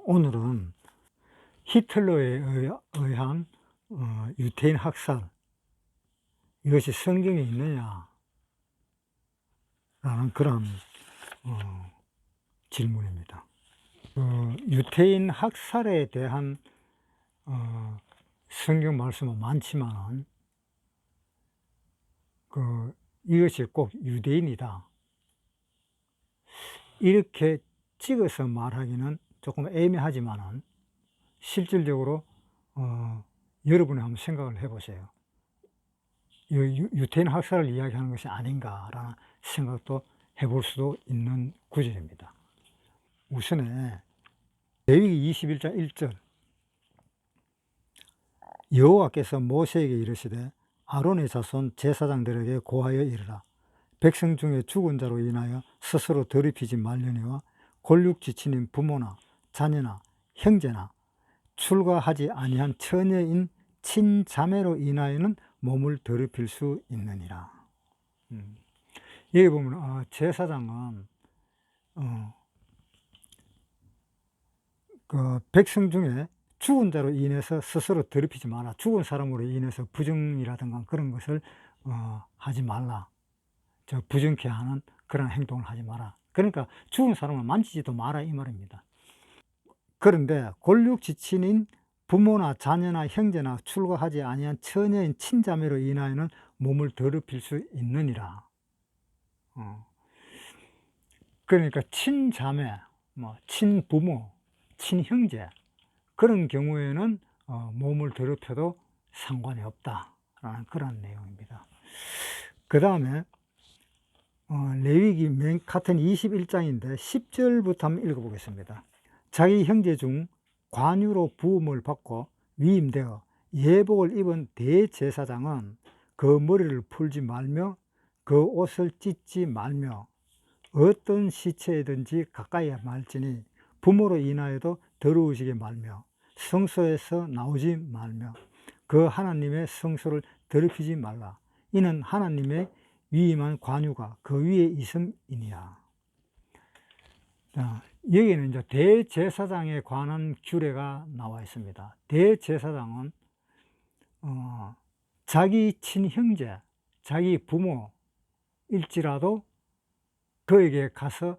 오늘은 히틀러에 의한 유태인 학살, 이것이 성경에 있느냐라는 그런 질문입니다. 유태인 학살에 대한 성경 말씀은 많지만 이것이 꼭 유대인이다 이렇게 찍어서 말하기는 조금 애매하지만은 실질적으로 여러분이 한번 생각을 해보세요. 유태인 학살을 이야기하는 것이 아닌가라는 생각도 해볼 수도 있는 구절입니다. 우선에 레위기 21장 1절, 여호와께서 모세에게 이르시되 아론의 자손 제사장들에게 고하여 이르라. 백성 중에 죽은 자로 인하여 스스로 더럽히지 말려니와 골육지친인 부모나 자녀나 형제나 출가하지 아니한 처녀인 친자매로 인하여는 몸을 더럽힐 수 있느니라. 여기 보면 제사장은 백성 중에 죽은 자로 인해서 스스로 더럽히지 마라. 죽은 사람으로 인해서 부정이라든가 그런 것을 하지 말라. 부정케 하는 그런 행동을 하지 마라. 그러니까 죽은 사람을 만지지도 마라 이 말입니다. 그런데 골육지친인 부모나 자녀나 형제나 출가하지 아니한 처녀인 친자매로 인하여는 몸을 더럽힐 수 있느니라. 그러니까 친자매, 친부모, 친형제 그런 경우에는 몸을 더럽혀도 상관이 없다라는 그런 내용입니다. 그 다음에 레위기 같은 21장인데 10절부터 한번 읽어보겠습니다. 자기 형제 중 관유로 부음을 받고 위임되어 예복을 입은 대제사장은 그 머리를 풀지 말며 그 옷을 찢지 말며 어떤 시체이든지 가까이 말지니 부모로 인하여도 더러우시게 말며 성소에서 나오지 말며 그 하나님의 성소를 더럽히지 말라. 이는 하나님의 위임한 관유가 그 위에 있음이니라. 여기는 이제 대제사장에 관한 규례가 나와 있습니다. 대제사장은 자기 친형제, 자기 부모일지라도 그에게 가서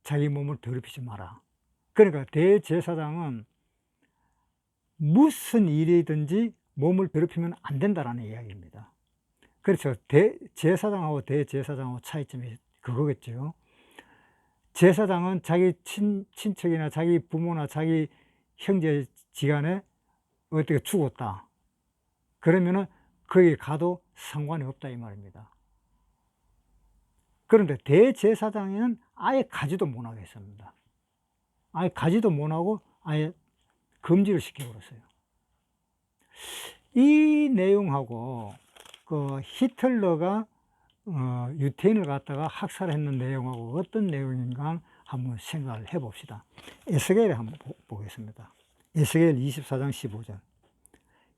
자기 몸을 더럽히지 마라. 그러니까 대제사장은 무슨 일이든지 몸을 더럽히면 안 된다라는 이야기입니다. 그렇죠. 제사장하고 대제사장하고 차이점이 그거겠죠. 제사장은 자기 친척이나 자기 부모나 자기 형제 지간에 어떻게 죽었다 그러면은 거기 가도 상관이 없다 이 말입니다. 그런데 대제사장에는 아예 가지도 못하게 했습니다. 아예 가지도 못하고 아예 금지를 시켜버렸어요. 이 내용하고 히틀러가 유태인을 갖다가 학살했는 내용하고 어떤 내용인가 한번 생각을 해봅시다. 에스겔에 한번 보겠습니다. 에스겔 24장 15절.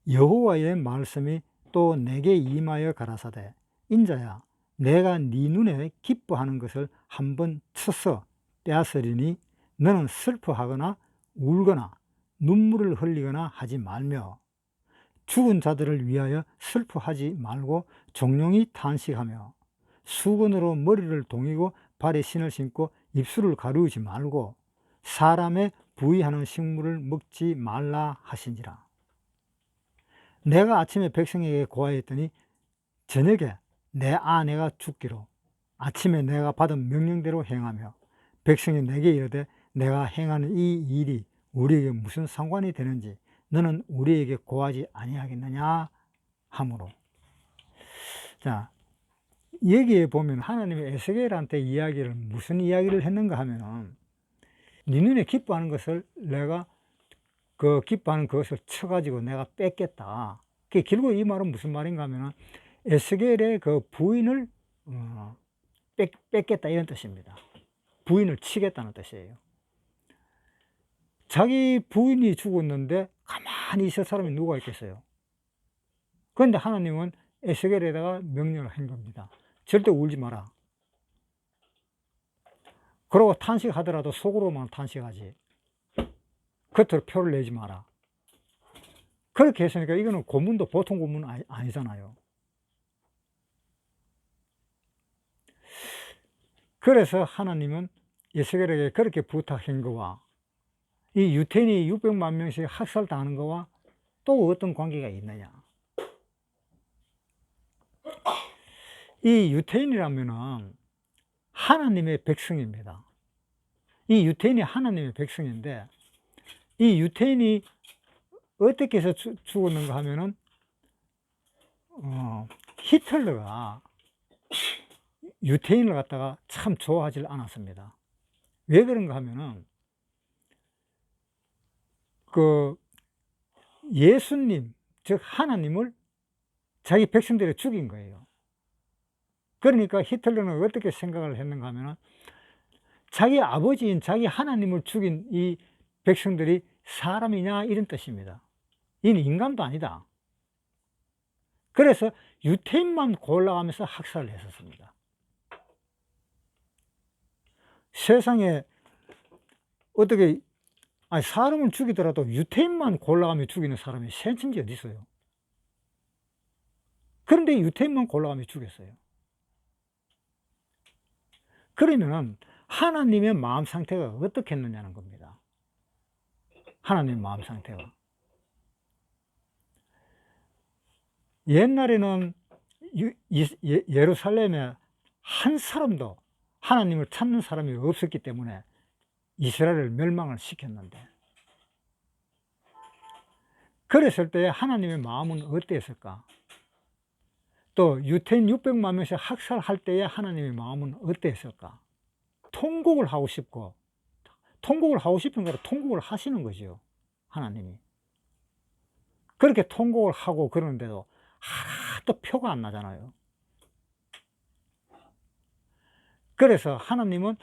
여호와의 말씀이 또 내게 임하여 가라사대 인자야 내가 네 눈에 기뻐하는 것을 한번 쳐서 빼앗으리니 너는 슬퍼하거나 울거나 눈물을 흘리거나 하지 말며 죽은 자들을 위하여 슬퍼하지 말고 종용이 탄식하며 수건으로 머리를 동이고 발에 신을 신고 입술을 가리우지 말고 사람의 부의하는 식물을 먹지 말라 하시니라. 내가 아침에 백성에게 고하였더니 저녁에 내 아내가 죽기로 아침에 내가 받은 명령대로 행하며 백성이 내게 이르되 내가 행하는 이 일이 우리에게 무슨 상관이 되는지 너는 우리에게 고하지 아니하겠느냐 하므로. 자, 여기에 보면 하나님이 에스겔한테 이야기를 무슨 이야기를 했는가 하면은 네 눈에 기뻐하는 것을 내가 기뻐하는 그것을 쳐가지고 내가 뺏겠다. 결국 이 말은 무슨 말인가 하면은 에스겔의 그 부인을 뺏겠다 이런 뜻입니다. 부인을 치겠다는 뜻이에요. 자기 부인이 죽었는데 가만히 있을 사람이 누가 있겠어요? 그런데 하나님은 에스겔에다가 명령을 한 겁니다. 절대 울지 마라. 그러고 탄식하더라도 속으로만 탄식하지 겉으로 표를 내지 마라. 그렇게 했으니까 이거는 고문도 보통 고문 아니잖아요. 그래서 하나님은 에스겔에게 그렇게 부탁한 거와 이 유태인이 600만 명씩 학살당하는 거와 또 어떤 관계가 있느냐. 이 유태인이라면은 하나님의 백성입니다. 이 유태인이 하나님의 백성인데, 이 유태인이 어떻게 해서 죽었는가 하면은, 히틀러가 유태인을 갖다가 참 좋아하지 않았습니다. 왜 그런가 하면은, 그 예수님, 즉 하나님을 자기 백성들이 죽인 거예요. 그러니까 히틀러는 어떻게 생각을 했는가 하면은, 자기 아버지인 자기 하나님을 죽인 이 백성들이 사람이냐 이런 뜻입니다. 이는 인간도 아니다. 그래서 유태인만 골라가면서 학살을 했었습니다. 세상에 어떻게 사람을 죽이더라도 유태인만 골라가며 죽이는 사람이 세천지 어디 있어요? 그런데 유태인만 골라가며 죽였어요. 그러면 하나님의 마음 상태가 어떻겠느냐는 겁니다. 하나님의 마음 상태가. 옛날에는 예루살렘에 한 사람도 하나님을 찾는 사람이 없었기 때문에 이스라엘을 멸망을 시켰는데, 그랬을 때 하나님의 마음은 어땠을까? 또 유태인 600만 명씩 학살할 때의 하나님의 마음은 어땠을까? 통곡을 하고 싶고, 통곡을 하고 싶은 거로 통곡을 하시는 거죠, 하나님이. 그렇게 통곡을 하고 그러는데도 하나도 표가 안 나잖아요. 그래서 하나님은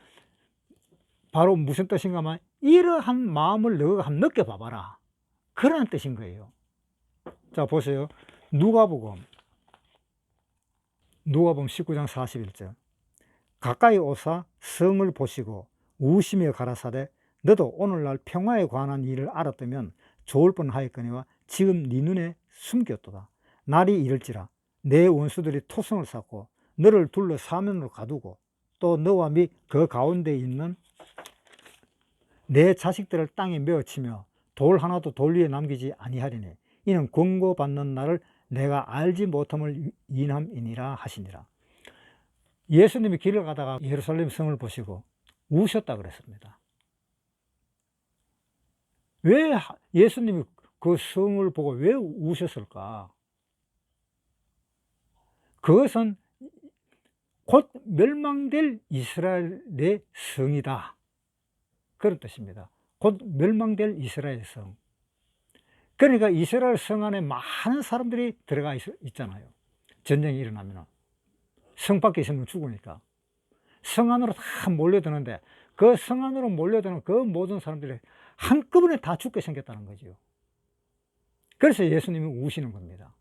바로 무슨 뜻인가 하면, 이러한 마음을 너가 한번 느껴봐봐라, 그런 뜻인 거예요. 자, 보세요. 누가복음 19장 41절. 가까이 오사 성을 보시고 우시며 가라사대 너도 오늘날 평화에 관한 일을 알았다면 좋을 뻔하였거니와 지금 네 눈에 숨겼도다. 날이 이를지라 내 원수들이 토성을 쌓고 너를 둘러 사면으로 가두고 또 너와 및 그 가운데 있는 내 자식들을 땅에 메어치며 돌 하나도 돌 위에 남기지 아니하리니 이는 권고받는 날을 내가 알지 못함을 인함이니라 하시니라. 예수님이 길을 가다가 예루살렘 성을 보시고 우셨다 그랬습니다. 왜 예수님이 그 성을 보고 왜 우셨을까? 그것은 곧 멸망될 이스라엘의 성이다, 그런 뜻입니다. 곧 멸망될 이스라엘 성. 그러니까 이스라엘 성 안에 많은 사람들이 들어가 있잖아요. 전쟁이 일어나면 성 밖에 있으면 죽으니까 성 안으로 다 몰려드는데, 그 성 안으로 몰려드는 그 모든 사람들이 한꺼번에 다 죽게 생겼다는 거죠. 그래서 예수님이 우시는 겁니다.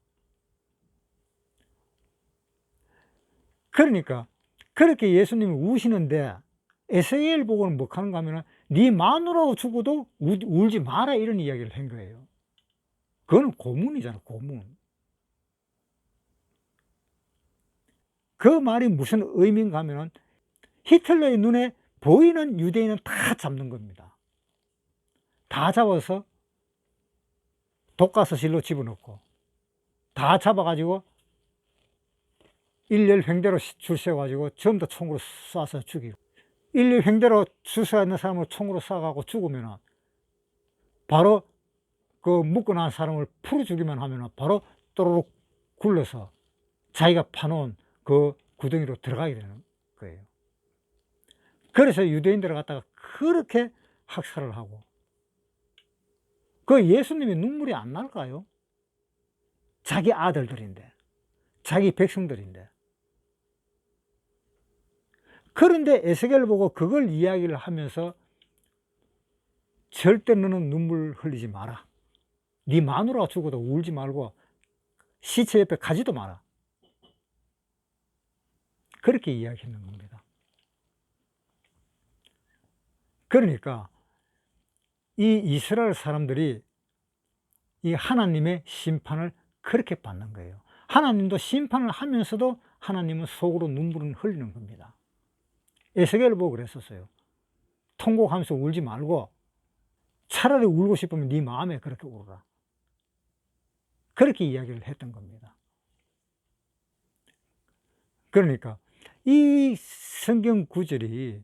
그러니까 그렇게 예수님이 우시는데 에스겔 보고는 뭐 하는가 하면, 네 마누라가 죽어도 울지 마라, 이런 이야기를 한 거예요. 그거는 고문이잖아, 고문. 그 말이 무슨 의미인가 하면, 히틀러의 눈에 보이는 유대인은 다 잡는 겁니다. 다 잡아서 독가스실로 집어넣고, 다 잡아가지고 일렬 횡대로 줄 세워가지고 전부 다 총으로 쏴서 죽이고, 일렬 횡대로 줄 서 있는 사람을 총으로 쏴가고 죽으면 바로 그 묶어놓은 사람을 풀어 주기만 하면 바로 또르륵 굴러서 자기가 파놓은 그 구덩이로 들어가게 되는 거예요. 그래서 유대인들을 갖다가 그렇게 학살을 하고, 그 예수님이 눈물이 안 날까요? 자기 아들들인데, 자기 백성들인데. 그런데 에스겔을 보고 그걸 이야기를 하면서 절대 너는 눈물 흘리지 마라, 네 마누라가 죽어도 울지 말고 시체 옆에 가지도 마라, 그렇게 이야기하는 겁니다. 그러니까 이 이스라엘 사람들이 이 하나님의 심판을 그렇게 받는 거예요. 하나님도 심판을 하면서도 하나님은 속으로 눈물을 흘리는 겁니다. 에스겔을 보고 그랬었어요. 통곡하면서 울지 말고 차라리 울고 싶으면 네 마음에 그렇게 울어라. 그렇게 이야기를 했던 겁니다. 그러니까 이 성경 구절이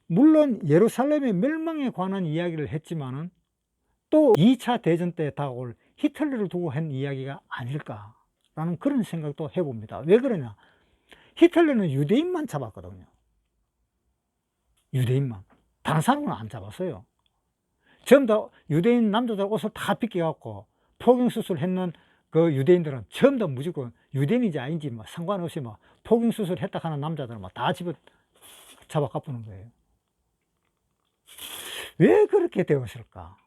물론 예루살렘의 멸망에 관한 이야기를 했지만은 또 2차 대전 때 다가올 히틀러를 두고 한 이야기가 아닐까라는 그런 생각도 해봅니다. 왜 그러냐? 히틀러는 유대인만 잡았거든요. 유대인만. 다른 사람은 안 잡았어요. 전부 다 유대인 남자들 옷을 다 빗겨갖고 포경수술 했는 그 유대인들은 전부 다 무조건 유대인인지 아닌지 뭐 상관없이 뭐 포경수술 했다 하는 남자들은 다 집어 잡아 갚는 거예요. 왜 그렇게 되었을까?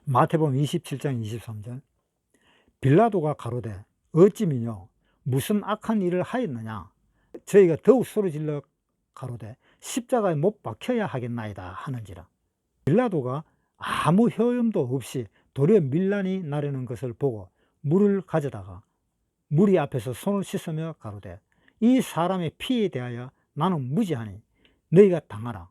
마태복음 27장 23절 빌라도가 가로되 어찌미뇨 무슨 악한 일을 하였느냐 저희가 더욱 소리질러 가로되 십자가에 못 박혀야 하겠나이다 하는지라. 빌라도가 아무 효험도 없이 도리어 밀란이 나려는 것을 보고 물을 가져다가 무리 앞에서 손을 씻으며 가로되 이 사람의 피에 대하여 나는 무지하니 너희가 당하라.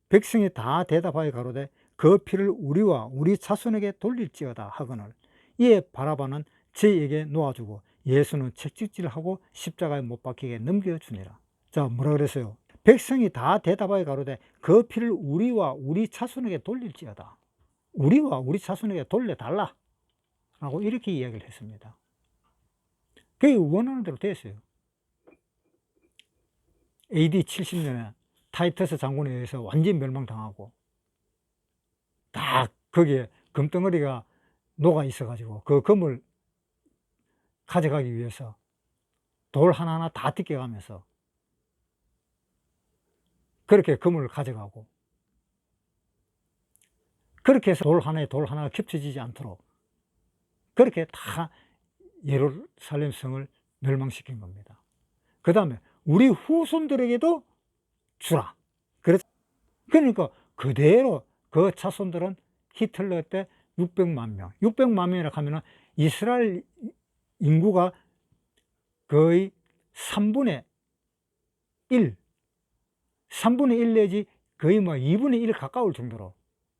백성이 다 대답하여 가로되 그 피를 우리와 우리 자손에게 돌릴지어다 하거늘 이에 바라바는 저희에게 놓아주고 예수는 채찍질하고 십자가에 못 박히게 넘겨주니라. 자, 뭐라 그랬어요? 백성이 다 대답하여 가로되 그 피를 우리와 우리 자손에게 돌릴지어다. 우리와 우리 자손에게 돌려달라 라고 이렇게 이야기를 했습니다. 그게 원하는 대로 됐어요. AD 70년에 타이터스 장군에 의해서 완전히 멸망당하고 다 거기에 금덩어리가 녹아 있어 가지고 그 금을 가져가기 위해서 돌 하나하나 다 뜯겨가면서 그렇게 금을 가져가고 그렇게 해서 돌 하나가 겹쳐지지 않도록 그렇게 다 예루살렘 성을 멸망시킨 겁니다. 그 다음에 우리 후손들에게도 주라. 그러니까 그대로 그 자손들은 히틀러 때 600만 명, 600만 명이라고 하면은 이스라엘 인구가 거의 3분의 1, 3분의 1 내지 거의 뭐 2분의 1 가까울 정도로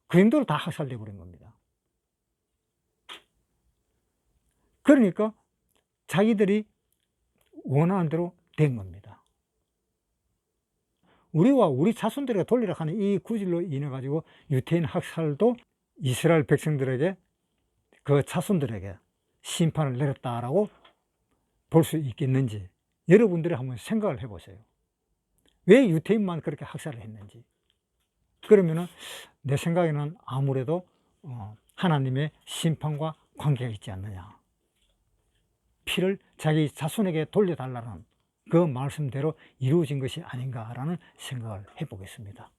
그 정도로 다 학살돼 버린 겁니다. 그러니까 자기들이 원하는 대로 된 겁니다. 우리와 우리 자손들에게 돌리라 하는 이 구절로 인해 가지고 유태인 학살도 이스라엘 백성들에게 그 자손들에게 심판을 내렸다라고 볼 수 있겠는지 여러분들이 한번 생각을 해보세요. 왜 유태인만 그렇게 학살을 했는지. 그러면은 내 생각에는 아무래도 하나님의 심판과 관계가 있지 않느냐. 피를 자기 자손에게 돌려달라는 그 말씀대로 이루어진 것이 아닌가라는 생각을 해보겠습니다.